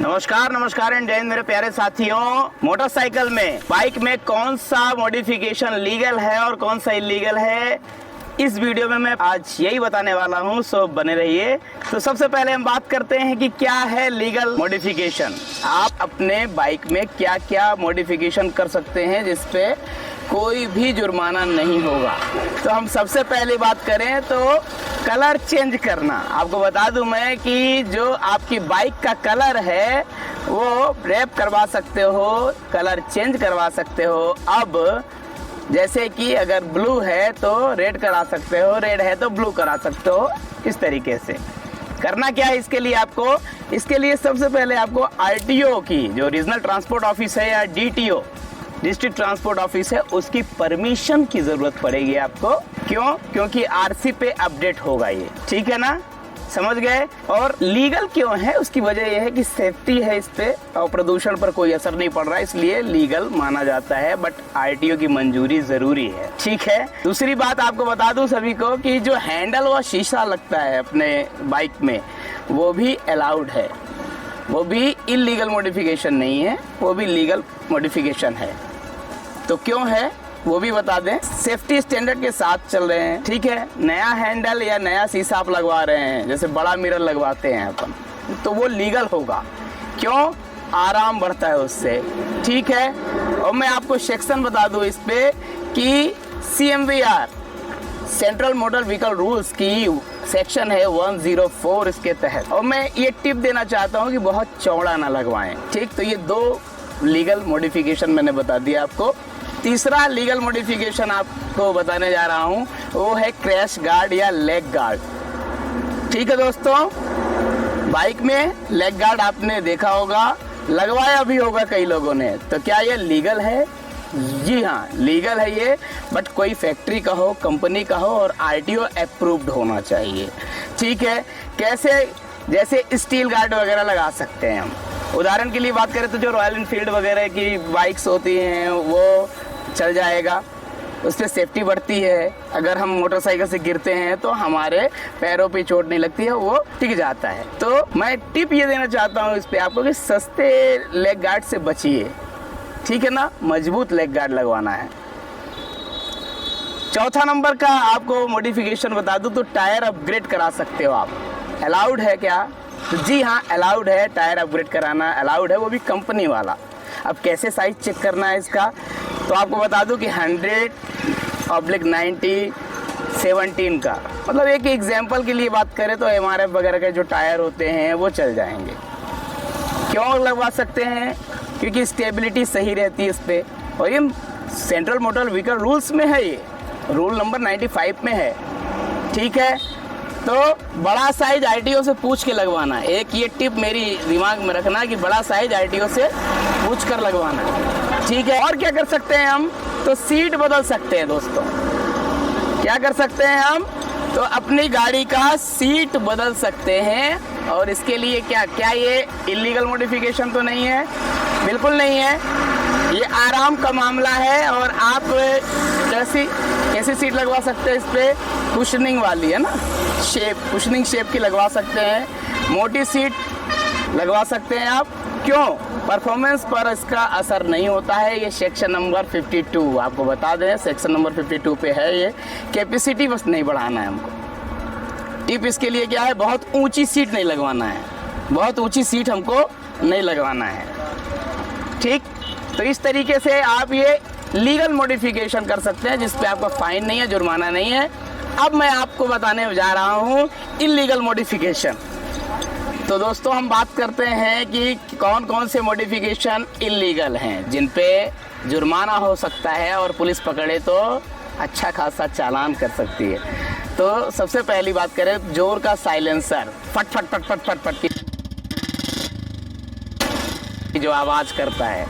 नमस्कार नमस्कार एंड जय हिंद मेरे प्यारे साथियों। मोटरसाइकिल में, बाइक में कौन सा मॉडिफिकेशन लीगल है और कौन सा इलीगल है, इस वीडियो में मैं आज यही बताने वाला हूं, सो बने रहिए। तो सबसे पहले हम बात करते हैं कि क्या है लीगल मॉडिफिकेशन। आप अपने बाइक में क्या क्या मॉडिफिकेशन कर सकते हैं जिसपे कोई भी जुर्माना नहीं होगा। तो हम सबसे पहले बात करें तो कलर चेंज करना। आपको बता दूं मैं कि जो आपकी बाइक का कलर है वो रैप करवा सकते हो, कलर चेंज करवा सकते हो। अब जैसे कि अगर ब्लू है तो रेड करा सकते हो, रेड है तो ब्लू करा सकते हो। इस तरीके से करना क्या है इसके लिए सबसे पहले आपको आरटीओ की, जो रीजनल ट्रांसपोर्ट ऑफिस है, या डीटीओ डिस्ट्रिक्ट ट्रांसपोर्ट ऑफिस है, उसकी परमिशन की जरूरत पड़ेगी आपको। क्यों? क्योंकि आरसी पे अपडेट होगा ये, ठीक है ना, समझ गए। और लीगल क्यों है, उसकी वजह यह है कि सेफ्टी है इस पे और प्रदूषण पर कोई असर नहीं पड़ रहा है, इसलिए लीगल माना जाता है। बट आरटीओ की मंजूरी जरूरी है, ठीक है। दूसरी बात आपको बता दूं सभी को कि जो हैंडल व शीशा लगता है अपने बाइक में, वो भी अलाउड है, वो भी इलीगल मॉडिफिकेशन नहीं है, वो भी लीगल मॉडिफिकेशन है। तो क्यों है वो भी बता दें। सेफ्टी स्टैंडर्ड के साथ चल रहे हैं, ठीक है। नया हैंडल या नया शीशा आप लगवा रहे हैं, जैसे बड़ा मिरर लगवाते हैं अपन, तो वो लीगल होगा। क्यों? आराम बढ़ता है उससे, ठीक है। और मैं आपको सेक्शन बता दूं इस पे कि CMVR central motor vehicle rules की सेक्शन है 104 इसके तहत। और मैं ये टिप देना चाहता हूँ कि बहुत चौड़ा ना लगवाएं, ठीक। तो ये 2 लीगल मॉडिफिकेशन मैंने बता दिया आपको। तीसरा लीगल मॉडिफिकेशन आपको बताने जा रहा हूँ, वो है क्रैश गार्ड या लेग गार्ड, ठीक है दोस्तों। बाइक में लेग गार्ड आपने देखा होगा, लगवाया भी होगा कई लोगों ने। तो क्या ये लीगल है? जी हाँ, लीगल है ये, बट कोई फैक्ट्री का हो, कंपनी का हो और आरटीओ अप्रूव्ड होना चाहिए, ठीक है। कैसे? जैसे स्टील गार्ड वगैरह लगा सकते हैं हम। उदाहरण के लिए बात करें तो जो रॉयल एनफील्ड वगैरह की बाइक्स होती हैं वो चल जाएगा, उस पर सेफ्टी बढ़ती है। अगर हम मोटरसाइकिल से गिरते हैं तो हमारे पैरों पे चोट नहीं लगती है, वो टिक जाता है। तो मैं टिप ये देना चाहता हूँ इस पे आपको कि सस्ते लेग गार्ड से बचिए, ठीक है ना, मजबूत लेग गार्ड लगवाना है। चौथा नंबर का आपको मॉडिफिकेशन बता दूं तो टायर अपग्रेड करा सकते हो आप। अलाउड है क्या? तो जी हाँ, अलाउड है, टायर अपग्रेड कराना अलाउड है, वो भी कंपनी वाला। अब कैसे साइज चेक करना है इसका, तो आपको बता दूं कि 100/90 17 का, मतलब एक एग्जाम्पल के लिए बात करें तो MRF वगैरह के जो टायर होते हैं वो चल जाएंगे। क्यों लगवा सकते हैं? क्योंकि स्टेबिलिटी सही रहती है इस पर, और ये सेंट्रल मोटर व्हीकल रूल्स में है, ये रूल नंबर 95 में है, ठीक है। तो बड़ा साइज आरटीओ से पूछ के लगवाना है। एक ये टिप मेरी दिमाग में रखना कि बड़ा साइज आरटीओ से पूछ कर लगवाना है, ठीक है। और क्या कर सकते हैं हम? तो सीट बदल सकते हैं दोस्तों। क्या कर सकते हैं हम? तो अपनी गाड़ी का सीट बदल सकते हैं। और इसके लिए क्या ये इलीगल मॉडिफिकेशन तो नहीं है? बिल्कुल नहीं है, ये आराम का मामला है। और आप कैसी सीट लगवा सकते हैं इस पे? कुशनिंग वाली है ना, कुशनिंग शेप की लगवा सकते हैं, मोटी सीट लगवा सकते हैं आप। क्यों? परफॉर्मेंस पर इसका असर नहीं होता है। ये सेक्शन नंबर 52 आपको बता दें, सेक्शन नंबर 52 पे है ये। कैपेसिटी बस नहीं बढ़ाना है हमको। टिप इसके लिए क्या है? बहुत ऊंची सीट नहीं लगवाना है, बहुत ऊंची सीट हमको नहीं लगवाना है, ठीक। तो इस तरीके से आप ये लीगल मॉडिफिकेशन कर सकते हैं जिसपे आपका फाइन नहीं है, जुर्माना नहीं है। अब मैं आपको बताने जा रहा हूँ इलीगल मॉडिफिकेशन। तो दोस्तों हम बात करते हैं कि कौन कौन से मॉडिफिकेशन इलीगल हैं जिन पे जुर्माना हो सकता है और पुलिस पकड़े तो अच्छा खासा चालान कर सकती है। तो सबसे पहली बात करें, जोर का साइलेंसर, फट फट फट फट फट फट की जो आवाज़ करता है,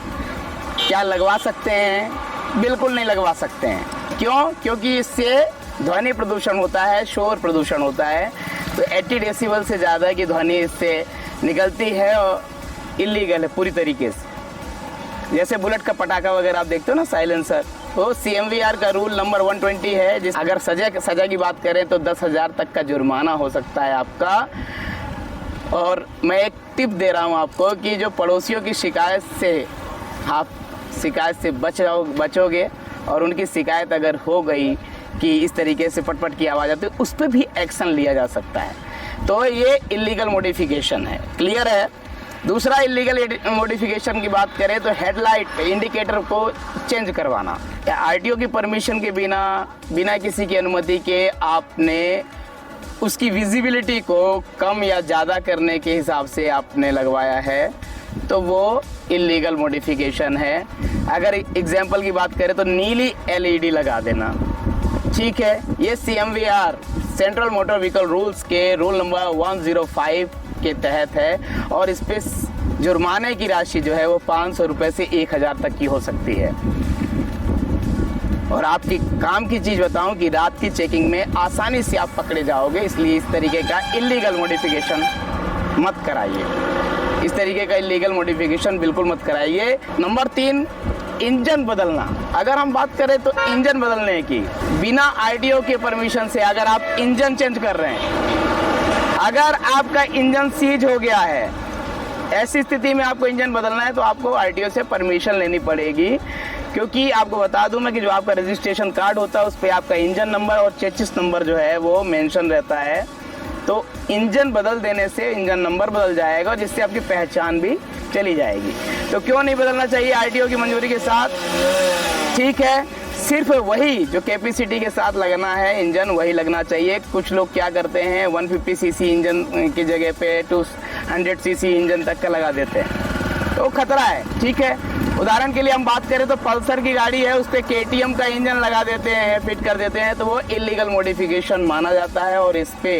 क्या लगवा सकते हैं? बिल्कुल नहीं लगवा सकते हैं। क्यों? क्योंकि इससे ध्वनि प्रदूषण होता है, शोर प्रदूषण होता है। तो 80 डेसिबल से ज़्यादा की ध्वनि इससे निकलती है और इलीगल है पूरी तरीके से। जैसे बुलेट का पटाखा वगैरह आप देखते हो ना, साइलेंसर, तो CMVR का रूल नंबर 120 है। जिस अगर सजा की बात करें तो 10,000 तक का जुर्माना हो सकता है आपका। और मैं एक टिप दे रहा हूँ आपको कि जो पड़ोसियों की शिकायत से आप बचोगे और उनकी शिकायत अगर हो गई कि इस तरीके से पट की आवाज़ आती है, उस पर भी एक्शन लिया जा सकता है। तो ये इलीगल मॉडिफिकेशन है। क्लियर है। दूसरा इलीगल मॉडिफिकेशन की बात करें तो हेडलाइट इंडिकेटर को चेंज करवाना। आरटीओ की परमिशन के बिना किसी की अनुमति के आपने उसकी विजिबिलिटी को कम या ज़्यादा करने के हिसाब से आपने लगवाया है, तो वो इलीगल मॉडिफिकेशन है। अगर एग्जाम्पल की बात करें तो नीली एलईडी लगा देना, ठीक है। ये CMVR central motor vehicle rules के रूल नंबर 105 के तहत है और इस पे जुर्माने की राशि जो है वो 500 रुपये से 1000 तक की हो सकती है। और आपकी काम की चीज़ बताऊं कि रात की चेकिंग में आसानी से आप पकड़े जाओगे, इसलिए इस तरीके का इलीगल मॉडिफिकेशन मत कराइए। इस तरीके का इलीगल मॉडिफिकेशन बिल्कुल मत कराइए। नंबर 3, इंजन बदलना। अगर हम बात करें तो इंजन बदलने की बिना आरटीओ के परमिशन से अगर आप इंजन चेंज कर रहे हैं, अगर आपका इंजन सीज हो गया है, ऐसी स्थिति में आपको इंजन बदलना है तो आपको आरटीओ से परमिशन लेनी पड़ेगी। क्योंकि आपको बता दूं मैं कि जो आपका रजिस्ट्रेशन कार्ड होता है उस पर आपका इंजन नंबर और चेसिस नंबर जो है वो मेंशन रहता है। तो इंजन बदल देने से इंजन नंबर बदल जाएगा, जिससे आपकी पहचान भी चली जाएगी। तो क्यों नहीं बदलना चाहिए आरटीओ की मंजूरी के साथ? ठीक है, सिर्फ वही जो कैपेसिटी के साथ लगना है इंजन वही लगना चाहिए। कुछ लोग क्या करते हैं 150 सीसी इंजन की जगह पे 200 सीसी इंजन तक का लगा देते हैं, तो खतरा है। ठीक है, उदाहरण के लिए हम बात करें तो पल्सर की गाड़ी है, उस पर KTM का इंजन लगा देते हैं, फिट कर देते हैं, तो वो इलीगल मॉडिफिकेशन माना जाता है और इस पे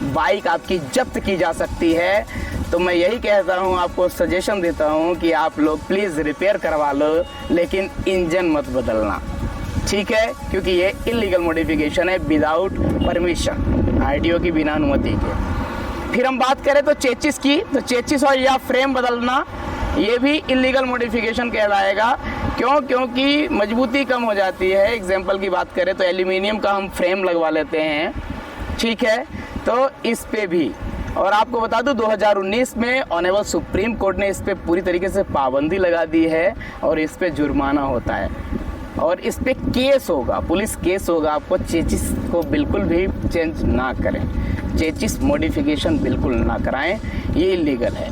बाइक आपकी जब्त की जा सकती है। तो मैं यही कहता हूँ, आपको सजेशन देता हूँ कि आप लोग प्लीज़ रिपेयर करवा लो, लेकिन इंजन मत बदलना, ठीक है, क्योंकि ये इलीगल मॉडिफिकेशन है विदाउट परमिशन, आरटीओ की बिना अनुमति के। फिर हम बात करें तो चेसिस की, तो चेसिस और या फ्रेम बदलना ये भी इलीगल मॉडिफिकेशन कहलाएगा। क्यों? क्योंकि मजबूती कम हो जाती है। एग्जाम्पल की बात करें तो एल्यूमिनियम का हम फ्रेम लगवा लेते हैं, ठीक है, तो इस पे भी। और आपको बता दूं 2019 में ऑनरेबल सुप्रीम कोर्ट ने इस पे पूरी तरीके से पाबंदी लगा दी है और इस पे जुर्माना होता है और इस पे केस होगा, पुलिस केस होगा। आपको चेसिस को बिल्कुल भी चेंज ना करें, चेसिस मॉडिफिकेशन बिल्कुल ना कराएं, ये इलीगल है।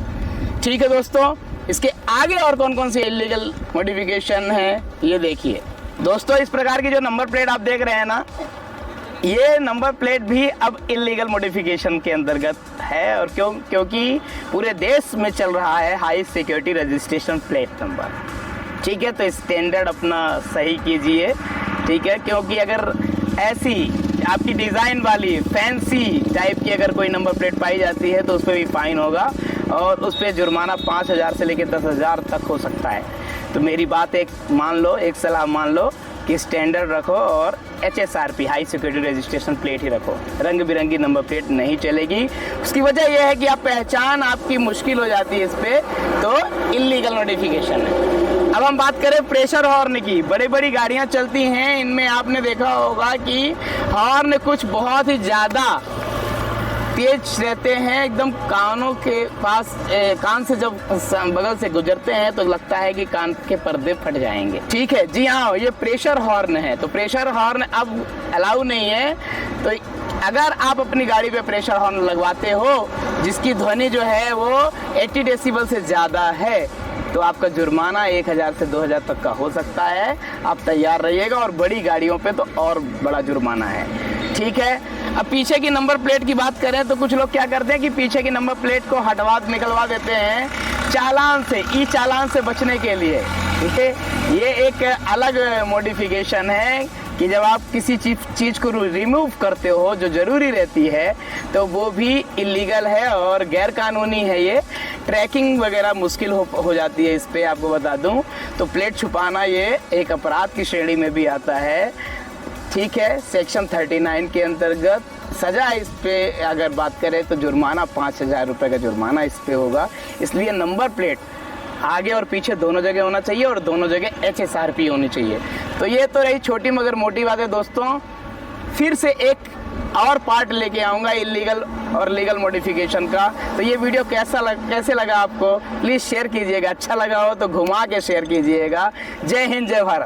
ठीक है दोस्तों, इसके आगे और कौन कौन से इलीगल मॉडिफिकेशन है ये देखिए। दोस्तों, इस प्रकार की जो नंबर प्लेट आप देख रहे हैं ना, ये नंबर प्लेट भी अब इलीगल मॉडिफिकेशन के अंतर्गत है। और क्योंकि पूरे देश में चल रहा है high security registration plate number, ठीक है, तो स्टैंडर्ड अपना सही कीजिए, ठीक है, क्योंकि अगर ऐसी आपकी डिज़ाइन वाली फैंसी टाइप की अगर कोई नंबर प्लेट पाई जाती है तो उस पर भी फाइन होगा और उस पर जुर्माना 5000 से लेकर 10,000 तक हो सकता है। तो मेरी बात एक सलाह मान लो कि स्टैंडर्ड रखो और HSRP high security registration plate ही रखो, रंग बिरंगी नंबर प्लेट नहीं चलेगी। उसकी वजह यह है कि आप पहचान आपकी मुश्किल हो जाती है इस पर, तो इलीगल नोटिफिकेशन है। अब हम बात करें प्रेशर हॉर्न की। बड़ी बड़ी गाड़ियां चलती हैं, इनमें आपने देखा होगा कि हॉर्न कुछ बहुत ही ज़्यादा तेज रहते हैं, एकदम कानों के पास, कान से जब बगल से गुजरते हैं तो लगता है कि कान के पर्दे फट जाएंगे। ठीक है, जी हाँ, ये प्रेशर हॉर्न है। तो प्रेशर हॉर्न अब अलाउ नहीं है। तो अगर आप अपनी गाड़ी पे प्रेशर हॉर्न लगवाते हो जिसकी ध्वनि जो है वो 80 डेसिबल से ज़्यादा है, तो आपका जुर्माना 1000 से 2000 तक का हो सकता है। आप तैयार रहिएगा। और बड़ी गाड़ियों पे तो और बड़ा जुर्माना है, ठीक है। अब पीछे की नंबर प्लेट की बात करें तो कुछ लोग क्या करते हैं कि पीछे की नंबर प्लेट को निकलवा देते हैं चालान से, ई चालान से बचने के लिए। ये एक अलग मॉडिफिकेशन है कि जब आप किसी चीज़ को रिमूव करते हो जो ज़रूरी रहती है तो वो भी इलीगल है और गैर कानूनी है। ये ट्रैकिंग वगैरह मुश्किल हो जाती है इस पे, आपको बता दूं। तो प्लेट छुपाना ये एक अपराध की श्रेणी में भी आता है, ठीक है। सेक्शन 39 के अंतर्गत सज़ा इस पे अगर बात करें तो जुर्माना 5000 रुपये का जुर्माना इस पे होगा। इसलिए नंबर प्लेट आगे और पीछे दोनों जगह होना चाहिए और दोनों जगह HSRP होनी चाहिए। तो ये तो रही छोटी मगर मोटी बात है दोस्तों। फिर से एक और पार्ट लेके आऊँगा इलीगल और लीगल मॉडिफिकेशन का। तो ये वीडियो कैसे लगा आपको प्लीज़ शेयर कीजिएगा, अच्छा लगा हो तो घुमा के शेयर कीजिएगा। जय हिंद, जय भारत।